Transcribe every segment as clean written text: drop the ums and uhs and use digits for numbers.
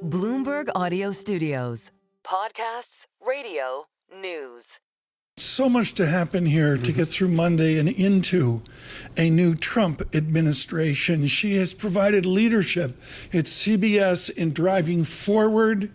Bloomberg Audio Studios. Podcasts, radio, news. So much to happen here to get through Monday and into a new Trump administration. She has provided leadership at CBS in driving forward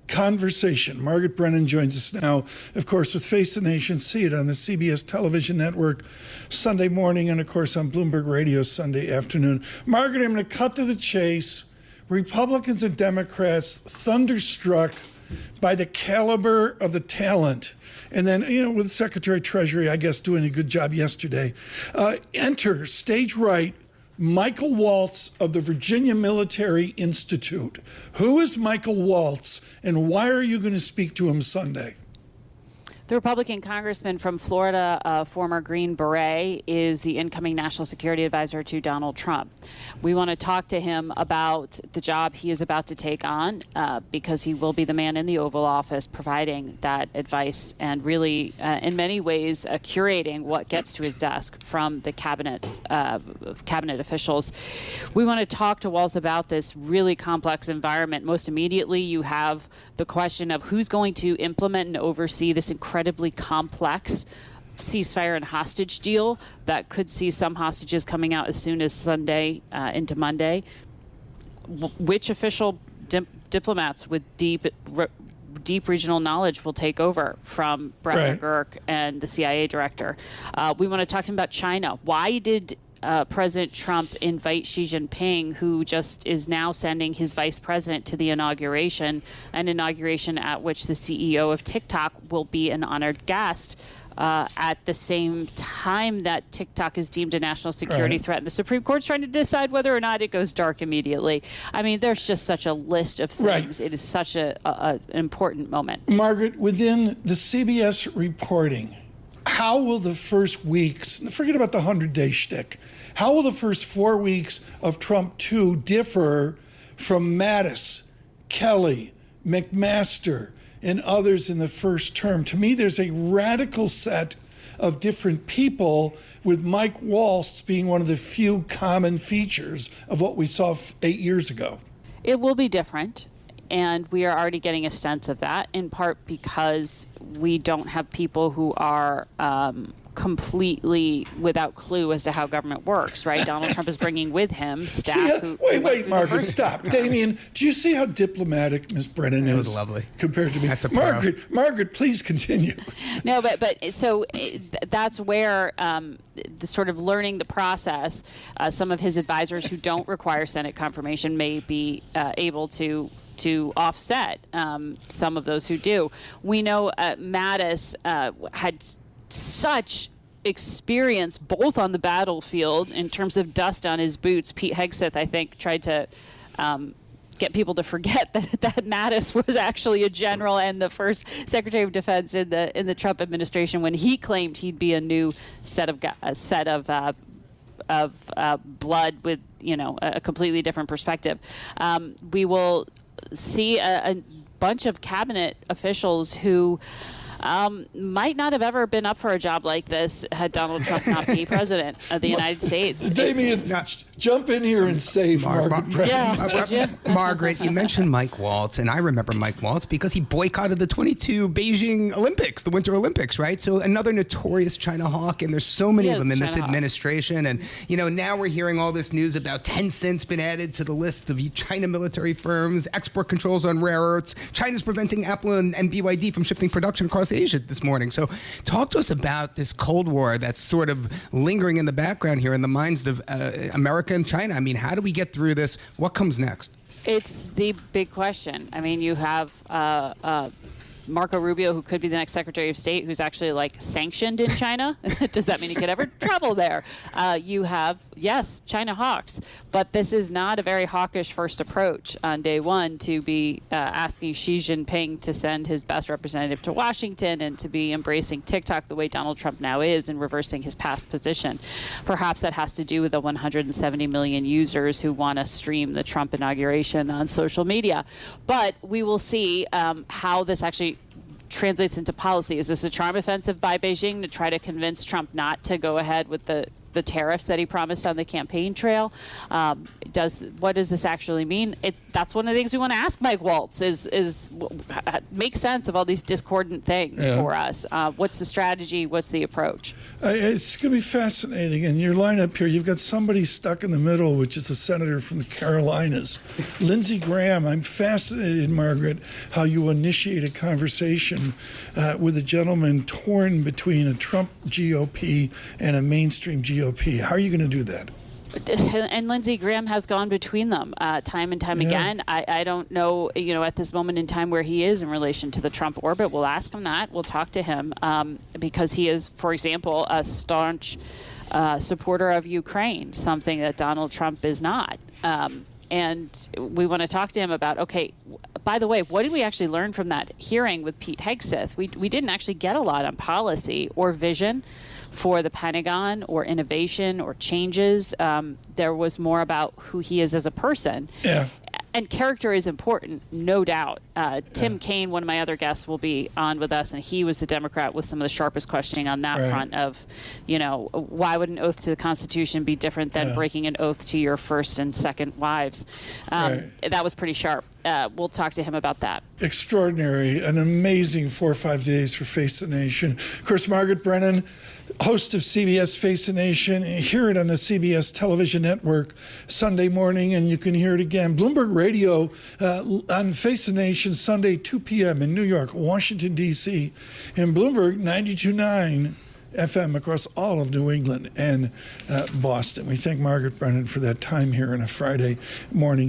conversation. Margaret Brennan joins us now, of course, with Face the Nation. See it on the CBS television network Sunday morning and, of course, on Bloomberg Radio Sunday afternoon. Margaret, I'm going to cut to the chase. Republicans and Democrats thunderstruck by the caliber of the talent. And then, with Secretary of Treasury, I guess, doing a good job yesterday. Enter, stage right, Michael Waltz of the Virginia Military Institute. Who is Michael Waltz, and why are you going to speak to him Sunday? The Republican congressman from Florida, former Green Beret, is the incoming national security advisor to Donald Trump. We want to talk to him about the job he is about to take on because he will be the man in the Oval Office providing that advice and really, in many ways, curating what gets to his desk from the cabinet officials. We want to talk to Waltz about this really complex environment. Most immediately, you have the question of who's going to implement and oversee this incredibly complex ceasefire and hostage deal that could see some hostages coming out as soon as Sunday into Monday. Which official diplomats with deep regional knowledge will take over from Brett McGurk and the CIA director? We want to talk to him about China. Why did President Trump invite Xi Jinping, who just is now sending his vice president to the inauguration, an inauguration at which the CEO of TikTok will be an honored guest at the same time that TikTok is deemed a national security threat. And the Supreme Court's trying to decide whether or not it goes dark immediately. I mean, there's just such a list of things. It is such an important moment. Margaret, within the CBS reporting, how will the first weeks, forget about the 100-day shtick, how will the first 4 weeks of Trump 2 differ from Mattis, Kelly, McMaster, and others in the first term? To me, there's a radical set of different people, with Mike Waltz being one of the few common features of what we saw 8 years ago. It will be different. And we are already getting a sense of that, in part because we don't have people who are completely without clue as to how government works, right? Donald Trump is bringing with him staff who... Wait, Margaret, stop. Damian, do you see how diplomatic Ms. Brennan is? It was lovely. Compared to me. That's a Margaret, please continue. No, but so that's where the sort of learning the process, some of his advisors who don't require Senate confirmation may be able to offset some of those who do. We know Mattis had such experience both on the battlefield in terms of dust on his boots. Pete Hegseth, I think, tried to get people to forget that Mattis was actually a general and the first Secretary of Defense in the Trump administration when he claimed he'd be a new set of blood with a completely different perspective. We will see a bunch of cabinet officials who might not have ever been up for a job like this had Donald Trump not be president of the United States. Damian, jump in here and save Margaret Brennan. Yeah, Margaret, you mentioned Mike Waltz, and I remember Mike Waltz because he boycotted the 22 Beijing Olympics, the Winter Olympics, right? So another notorious China hawk, and there's so many of them in this administration. And, now we're hearing all this news about Tencent's been added to the list of China military firms, export controls on rare earths. China's preventing Apple and BYD from shifting production across Asia this morning. So talk to us about this Cold War that's sort of lingering in the background here in the minds of America and China. I mean, how do we get through this? What comes next? It's the big question. I mean, you have Marco Rubio, who could be the next Secretary of State, who's actually sanctioned in China. Does that mean he could ever travel there? You have, yes, China hawks, but this is not a very hawkish first approach on day one to be asking Xi Jinping to send his best representative to Washington and to be embracing TikTok the way Donald Trump now is and reversing his past position. Perhaps that has to do with the 170 million users who want to stream the Trump inauguration on social media. But we will see how this actually translates into policy. Is this a charm offensive by Beijing to try to convince Trump not to go ahead with the the tariffs that he promised on the campaign trail. What does this actually mean? That's one of the things we want to ask Mike Waltz is make sense of all these discordant things for us. What's the strategy? What's the approach? It's going to be fascinating. And your lineup here, you've got somebody stuck in the middle, which is a senator from the Carolinas. Lindsey Graham, I'm fascinated, Margaret, how you initiate a conversation with a gentleman torn between a Trump GOP and a mainstream GOP. How are you going to do that? And Lindsey Graham has gone between them time and time again. I don't know, at this moment in time where he is in relation to the Trump orbit. We'll ask him that. We'll talk to him because he is, for example, a staunch supporter of Ukraine, something that Donald Trump is not. And we want to talk to him about, okay, by the way, what did we actually learn from that hearing with Pete Hegseth? We didn't actually get a lot on policy or vision for the Pentagon or innovation or changes. There was more about who he is as a person. Yeah. And character is important, no doubt. Tim Kaine, one of my other guests, will be on with us, and he was the Democrat with some of the sharpest questioning on that front of, why would an oath to the Constitution be different than breaking an oath to your first and second wives? That was pretty sharp. We'll talk to him about that. Extraordinary. An amazing 4 or 5 days for Face the Nation. Of course, Margaret Brennan, host of CBS Face the Nation. Hear it on the CBS television network Sunday morning, and you can hear it again. Bloomberg Radio on Face the Nation Sunday, 2 p.m. in New York, Washington, D.C., and Bloomberg 92.9 FM across all of New England and Boston. We thank Margaret Brennan for that time here on a Friday morning.